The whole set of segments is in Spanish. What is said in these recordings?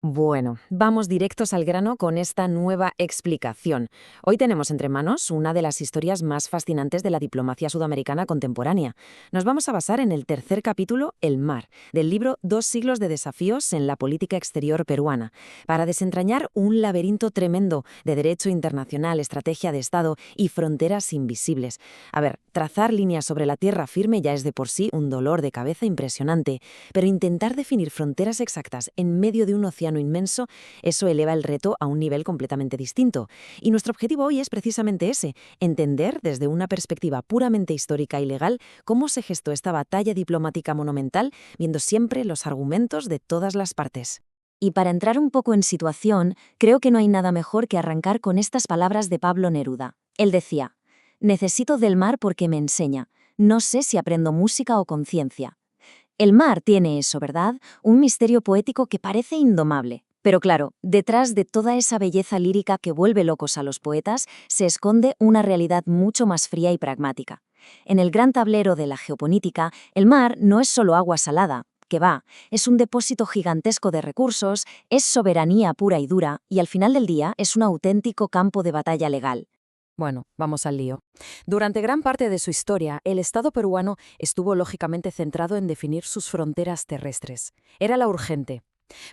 Bueno, vamos directos al grano con esta nueva explicación. Hoy tenemos entre manos una de las historias más fascinantes de la diplomacia sudamericana contemporánea. Nos vamos a basar en el tercer capítulo, El mar, del libro Dos siglos de desafíos en la política exterior peruana, para desentrañar un laberinto tremendo de derecho internacional, estrategia de Estado y fronteras invisibles. A ver, trazar líneas sobre la tierra firme ya es de por sí un dolor de cabeza impresionante, pero intentar definir fronteras exactas en medio de un océano inmenso, eso eleva el reto a un nivel completamente distinto. Y nuestro objetivo hoy es precisamente ese, entender desde una perspectiva puramente histórica y legal cómo se gestó esta batalla diplomática monumental, viendo siempre los argumentos de todas las partes. Y para entrar un poco en situación, creo que no hay nada mejor que arrancar con estas palabras de Pablo Neruda. Él decía: «Necesito del mar porque me enseña. No sé si aprendo música o conciencia». El mar tiene eso, ¿verdad? Un misterio poético que parece indomable. Pero claro, detrás de toda esa belleza lírica que vuelve locos a los poetas, se esconde una realidad mucho más fría y pragmática. En el gran tablero de la geopolítica, el mar no es solo agua salada, que va, es un depósito gigantesco de recursos, es soberanía pura y dura, y al final del día es un auténtico campo de batalla legal. Bueno, vamos al lío. Durante gran parte de su historia, el Estado peruano estuvo lógicamente centrado en definir sus fronteras terrestres. Era la urgente.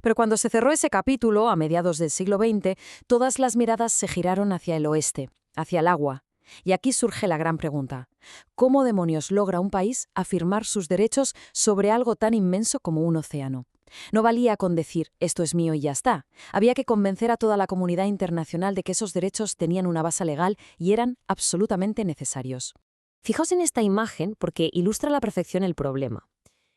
Pero cuando se cerró ese capítulo, a mediados del siglo XX, todas las miradas se giraron hacia el oeste, hacia el agua. Y aquí surge la gran pregunta: ¿cómo demonios logra un país afirmar sus derechos sobre algo tan inmenso como un océano? No valía con decir «esto es mío» y ya está. Había que convencer a toda la comunidad internacional de que esos derechos tenían una base legal y eran absolutamente necesarios. Fijaos en esta imagen porque ilustra a la perfección el problema.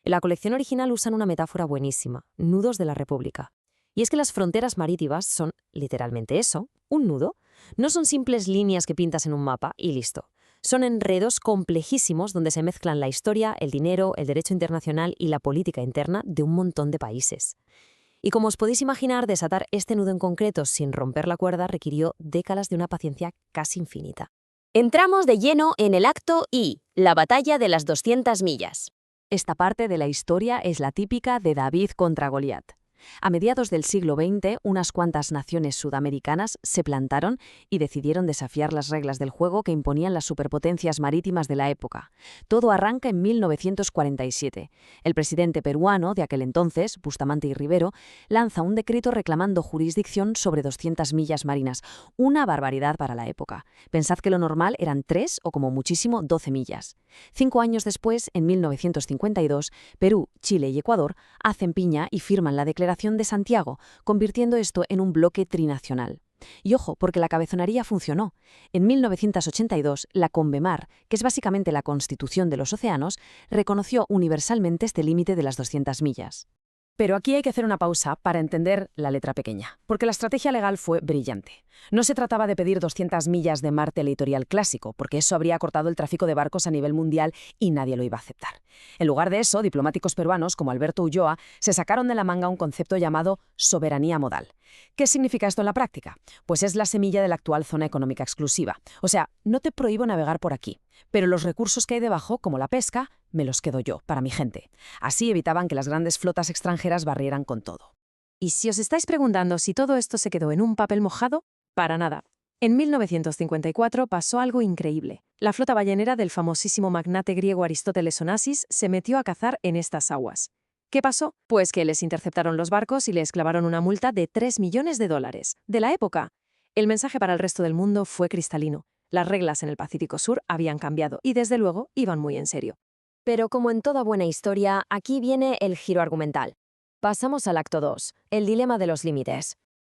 En la colección original usan una metáfora buenísima: nudos de la República. Y es que las fronteras marítimas son literalmente eso, un nudo. No son simples líneas que pintas en un mapa y listo. Son enredos complejísimos donde se mezclan la historia, el dinero, el derecho internacional y la política interna de un montón de países. Y como os podéis imaginar, desatar este nudo en concreto sin romper la cuerda requirió décadas de una paciencia casi infinita. Entramos de lleno en el acto I, la batalla de las 200 millas. Esta parte de la historia es la típica de David contra Goliat. A mediados del siglo XX, unas cuantas naciones sudamericanas se plantaron y decidieron desafiar las reglas del juego que imponían las superpotencias marítimas de la época. Todo arranca en 1947. El presidente peruano de aquel entonces, Bustamante y Rivero, lanza un decreto reclamando jurisdicción sobre 200 millas marinas, una barbaridad para la época. Pensad que lo normal eran 3 o como muchísimo 12 millas. 5 años después, en 1952, Perú, Chile y Ecuador hacen piña y firman la Declaración de Santiago, convirtiendo esto en un bloque trinacional. Y ojo, porque la cabezonería funcionó. En 1982, la Convemar, que es básicamente la Constitución de los Océanos, reconoció universalmente este límite de las 200 millas. Pero aquí hay que hacer una pausa para entender la letra pequeña, porque la estrategia legal fue brillante. No se trataba de pedir 200 millas de mar territorial clásico, porque eso habría cortado el tráfico de barcos a nivel mundial y nadie lo iba a aceptar. En lugar de eso, diplomáticos peruanos como Alberto Ulloa se sacaron de la manga un concepto llamado soberanía modal. ¿Qué significa esto en la práctica? Pues es la semilla de la actual zona económica exclusiva. O sea, no te prohíbo navegar por aquí, pero los recursos que hay debajo, como la pesca, me los quedo yo, para mi gente. Así evitaban que las grandes flotas extranjeras barrieran con todo. Y si os estáis preguntando si todo esto se quedó en un papel mojado, para nada. En 1954 pasó algo increíble. La flota ballenera del famosísimo magnate griego Aristóteles Onassis se metió a cazar en estas aguas. ¿Qué pasó? Pues que les interceptaron los barcos y les clavaron una multa de $3 millones de la época. El mensaje para el resto del mundo fue cristalino. Las reglas en el Pacífico Sur habían cambiado y desde luego iban muy en serio. Pero como en toda buena historia, aquí viene el giro argumental. Pasamos al acto 2, el dilema de los límites.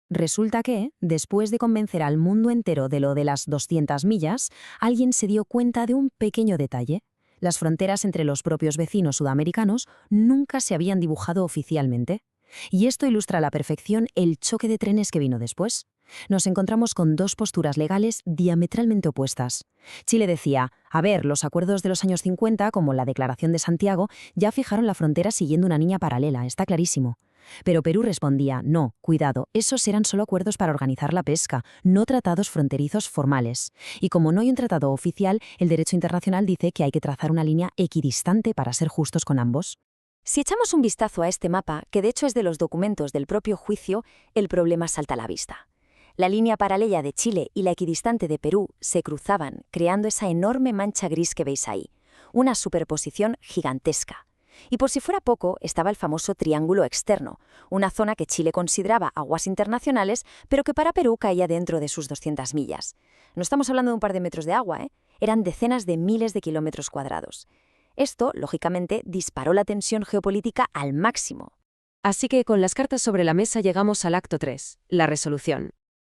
Resulta que, después de convencer al mundo entero de lo de las 200 millas, alguien se dio cuenta de un pequeño detalle. Las fronteras entre los propios vecinos sudamericanos nunca se habían dibujado oficialmente. Y esto ilustra a la perfección el choque de trenes que vino después. Nos encontramos con dos posturas legales diametralmente opuestas. Chile decía: a ver, los acuerdos de los años 50, como la Declaración de Santiago, ya fijaron la frontera siguiendo una línea paralela, está clarísimo. Pero Perú respondía: no, cuidado, esos eran solo acuerdos para organizar la pesca, no tratados fronterizos formales. Y como no hay un tratado oficial, el derecho internacional dice que hay que trazar una línea equidistante para ser justos con ambos. Si echamos un vistazo a este mapa, que de hecho es de los documentos del propio juicio, el problema salta a la vista. La línea paralela de Chile y la equidistante de Perú se cruzaban, creando esa enorme mancha gris que veis ahí, una superposición gigantesca. Y por si fuera poco, estaba el famoso triángulo externo, una zona que Chile consideraba aguas internacionales, pero que para Perú caía dentro de sus 200 millas. No estamos hablando de un par de metros de agua, eran decenas de miles de kilómetros cuadrados. Esto, lógicamente, disparó la tensión geopolítica al máximo. Así que con las cartas sobre la mesa llegamos al acto 3, la resolución.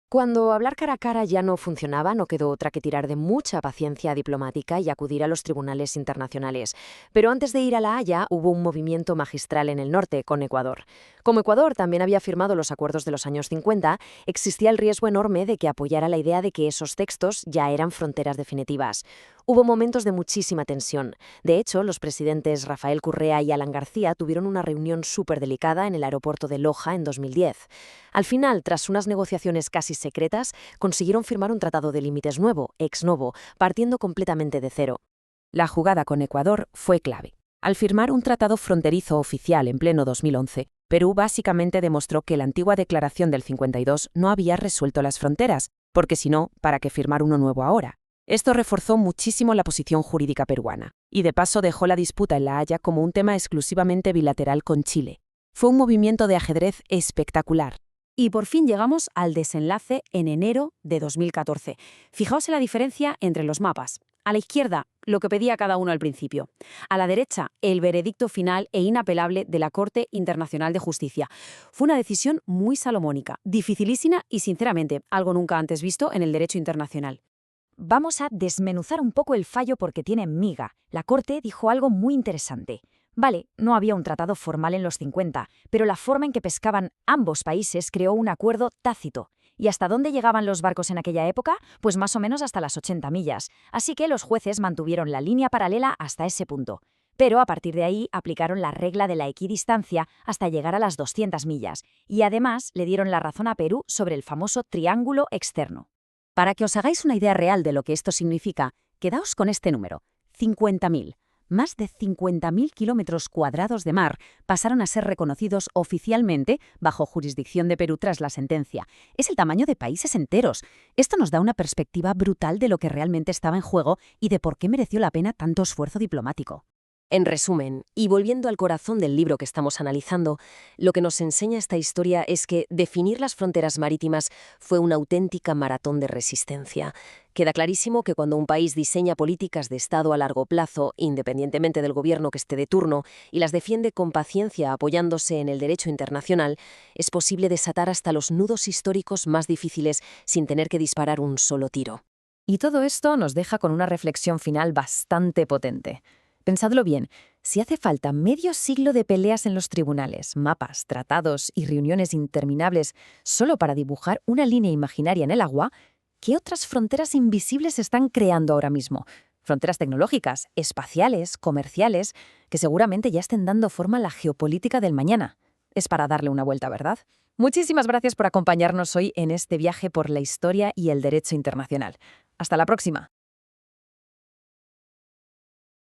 Cuando hablar cara a cara ya no funcionaba, no quedó otra que tirar de mucha paciencia diplomática y acudir a los tribunales internacionales. Pero antes de ir a La Haya, hubo un movimiento magistral en el norte, con Ecuador. Como Ecuador también había firmado los acuerdos de los años 50, existía el riesgo enorme de que apoyara la idea de que esos textos ya eran fronteras definitivas. Hubo momentos de muchísima tensión. De hecho, los presidentes Rafael Correa y Alan García tuvieron una reunión súper delicada en el aeropuerto de Loja en 2010. Al final, tras unas negociaciones casi secretas, consiguieron firmar un tratado de límites nuevo, ex novo, partiendo completamente de cero. La jugada con Ecuador fue clave. Al firmar un tratado fronterizo oficial en pleno 2011, Perú básicamente demostró que la antigua declaración del 52 no había resuelto las fronteras, porque si no, ¿para qué firmar uno nuevo ahora? Esto reforzó muchísimo la posición jurídica peruana, y de paso dejó la disputa en La Haya como un tema exclusivamente bilateral con Chile. Fue un movimiento de ajedrez espectacular. Y por fin llegamos al desenlace en enero de 2014. Fijaos en la diferencia entre los mapas. A la izquierda, lo que pedía cada uno al principio. A la derecha, el veredicto final e inapelable de la Corte Internacional de Justicia. Fue una decisión muy salomónica, dificilísima y, sinceramente, algo nunca antes visto en el derecho internacional. Vamos a desmenuzar un poco el fallo porque tiene miga. La Corte dijo algo muy interesante. Vale, no había un tratado formal en los 50, pero la forma en que pescaban ambos países creó un acuerdo tácito. ¿Y hasta dónde llegaban los barcos en aquella época? Pues más o menos hasta las 80 millas. Así que los jueces mantuvieron la línea paralela hasta ese punto. Pero a partir de ahí aplicaron la regla de la equidistancia hasta llegar a las 200 millas. Y además le dieron la razón a Perú sobre el famoso triángulo externo. Para que os hagáis una idea real de lo que esto significa, quedaos con este número, 50.000. Más de 50.000 kilómetros cuadrados de mar pasaron a ser reconocidos oficialmente bajo jurisdicción de Perú tras la sentencia. Es el tamaño de países enteros. Esto nos da una perspectiva brutal de lo que realmente estaba en juego y de por qué mereció la pena tanto esfuerzo diplomático. En resumen, y volviendo al corazón del libro que estamos analizando, lo que nos enseña esta historia es que definir las fronteras marítimas fue una auténtica maratón de resistencia. Queda clarísimo que cuando un país diseña políticas de Estado a largo plazo, independientemente del gobierno que esté de turno, y las defiende con paciencia apoyándose en el derecho internacional, es posible desatar hasta los nudos históricos más difíciles sin tener que disparar un solo tiro. Y todo esto nos deja con una reflexión final bastante potente. Pensadlo bien, si hace falta medio siglo de peleas en los tribunales, mapas, tratados y reuniones interminables solo para dibujar una línea imaginaria en el agua, ¿qué otras fronteras invisibles se están creando ahora mismo? Fronteras tecnológicas, espaciales, comerciales, que seguramente ya estén dando forma a la geopolítica del mañana. Es para darle una vuelta, ¿verdad? Muchísimas gracias por acompañarnos hoy en este viaje por la historia y el derecho internacional. Hasta la próxima.